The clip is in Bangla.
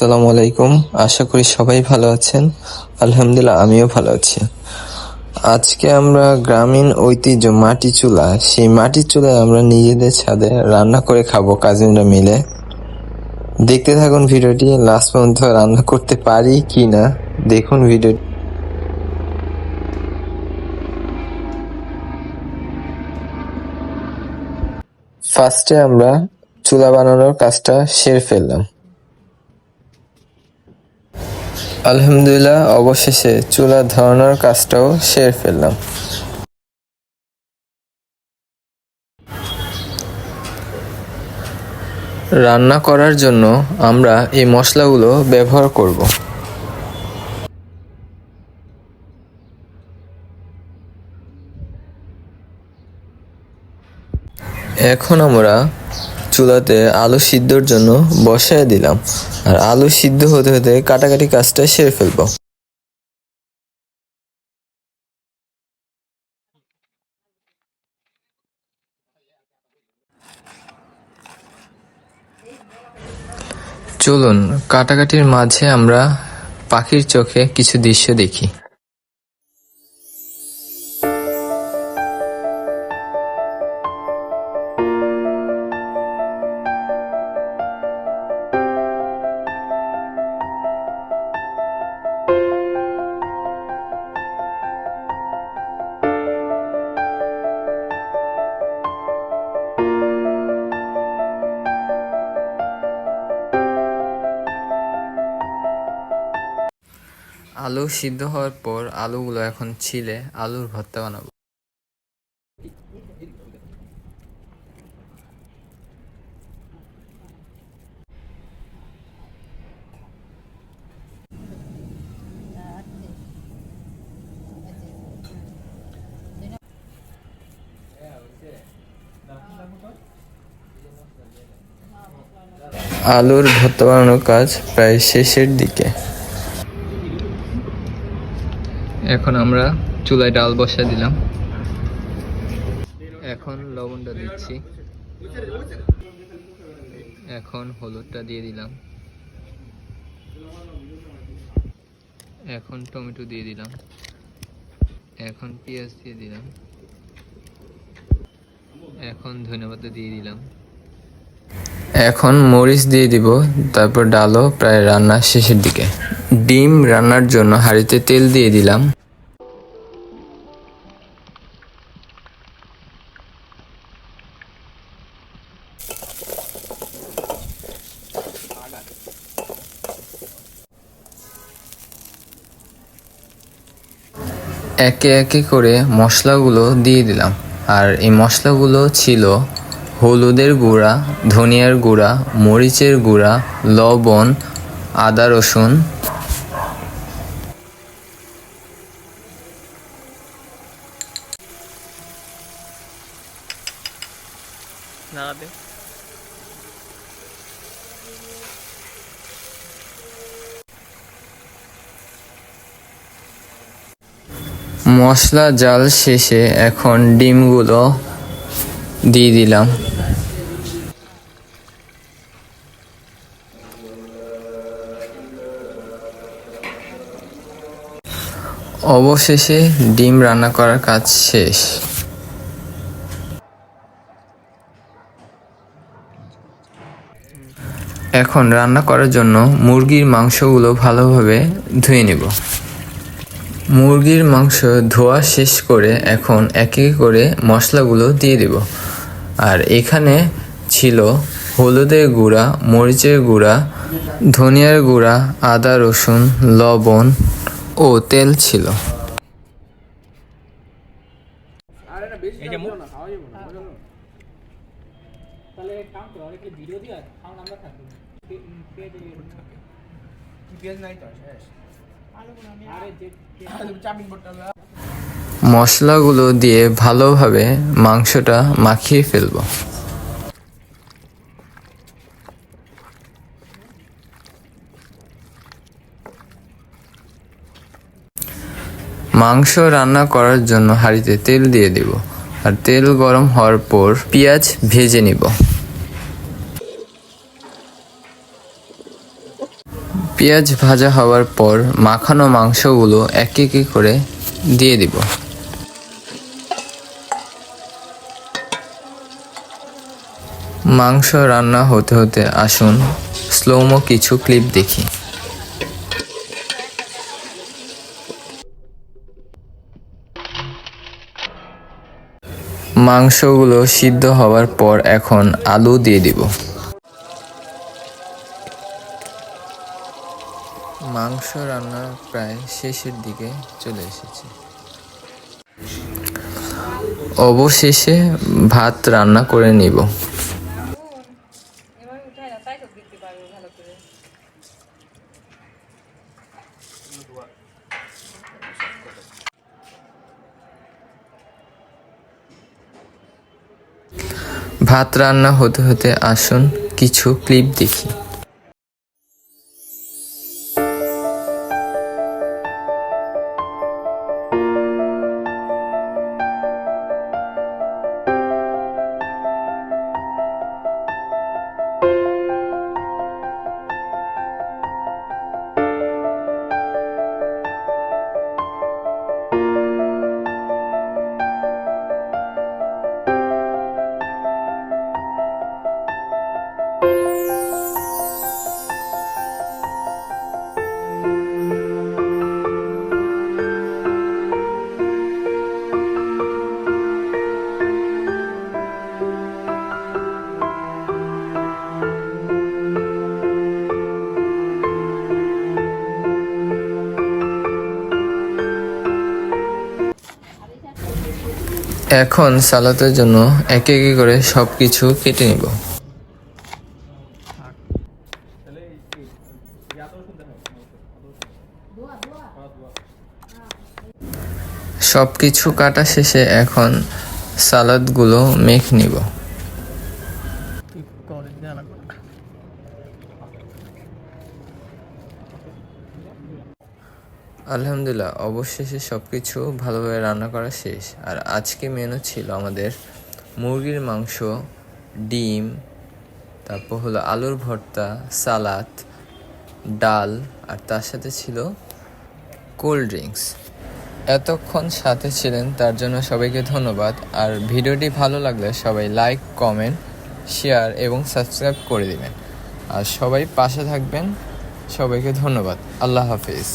আসসালামু আলাইকুম। আশা করি সবাই ভালো আছেন। আলহামদুলিল্লাহ, আমিও ভালো আছি। আজকে আমরা গ্রামীণ ঐতিহ্য মাটি চুলা, সেই মাটির চুলায় আমরা নিজেদের ছাদে রান্না করে খাবো কাজিনরা মিলে। দেখতে থাকুন ভিডিওটি, লাস্ট পর্যন্ত রান্না করতে পারি কি না দেখুন ভিডিও। ফার্স্টে আমরা চুলা বানানোর কাজটা সেরে ফেললাম। আলহামদুলিল্লাহ, অবশেষে চুলা ধরানোর কাজটাও সেরে ফেললাম। রান্না করার জন্য আমরা এই মশলাগুলো ব্যবহার করব। এখন আমরা চুলাতে আলু সিদ্ধর জন্য বসায় দিলাম, আর আলু সিদ্ধ হতে হতে কাটাকাটি কাজটা সেরে ফেলবো। চলুন কাটাকাটির মাঝে আমরা পাখির চোখে কিছু দৃশ্য দেখি। আলু সিদ্ধ হওয়ার পর আলুগুলো এখন ছিলে আলুর ভর্তা বানাবো। আলুর ভর্তা বানানোর কাজ প্রায় শেষের দিকে। এখন আমরা চুলায় ডাল বসা দিলাম। এখন লবণটা দিচ্ছি, এখন হলুদটা দিয়ে দিলাম, এখন টমেটো দিয়ে দিলাম, এখন পেঁয়াজ দিয়ে দিলাম, এখন ধনেপাতা দিয়ে দিলাম, এখন মরিচ দিয়ে দিব। তারপর ডালও প্রায় রান্নার শেষের দিকে। ডিম রান্নার জন্য হাঁড়িতে তেল দিয়ে দিলাম। একে একে করে মশলাগুলো দিয়ে দিলাম, আর এই মশলাগুলো ছিল হলুদের গুঁড়া, ধনিয়ার গুঁড়া, মরিচের গুঁড়া, লবণ, আদা রসুন। মশলা জাল শেষে এখন ডিমগুলো দিয়ে দিলাম। অবশেষে ডিম রান্না করার কাজ শেষ। এখন রান্না করার জন্য মুরগির মাংসগুলো ভালোভাবে ধুয়ে নেব। মুরগির মাংস ধোয়া শেষ করে এখন এক এক করে মশলাগুলো দিয়ে দেব। আর এখানে ছিল হলুদের গুঁড়া, মরিচের গুঁড়া, ধনিয়ার গুঁড়া, আদা রসুন, লবণ ও তেল ছিল। মশলাগুলো দিয়ে ভালোভাবে মাংসটা মাখিয়ে ফেলব। মাংস রান্না করার জন্য হাঁড়িতে তেল দিয়ে দেব, আর তেল গরম হওয়ার পর পেঁয়াজ ভেজে নিব। পেঁয়াজ ভাজা হওয়ার পর মাখানো মাংসগুলো এক এক করে দিয়ে দিব। মাংস রান্না হতে হতে আসুন স্লোমো কিছু ক্লিপ দেখি। মাংসগুলো সিদ্ধ হওয়ার পর এখন আলু দিয়ে দিব। মাংস রান্না প্রায় শেষের দিকে চলে এসেছে। অবশেষে ভাত রান্না করে নিব। ভাত রান্না হতে হতে আসুন কিছু ক্লিপ দেখি। এখন সালাতের জন্য এক এক করে সবকিছু কেটে নিব। সবকিছু কাটা শেষে এখন সালাদগুলো মেখে নিব। আলহামদুলিল্লাহ, অবশেষে সবকিছু ভালোভাবে রান্না করা শেষ। আর আজকে মেনু ছিল আমাদের মুরগির মাংস, ডিম, তারপর হলো আলুর ভর্তা, সালাদ, ডাল, আর তার সাথে ছিল কোল্ড ড্রিঙ্কস। এতক্ষণ সাথে ছিলেন তার জন্য সবাইকে ধন্যবাদ। আর ভিডিওটি ভালো লাগলে সবাই লাইক, কমেন্ট, শেয়ার এবং সাবস্ক্রাইব করে দিবেন। আর সবাই পাশে থাকবেন। সবাইকে ধন্যবাদ। আল্লাহ হাফিজ।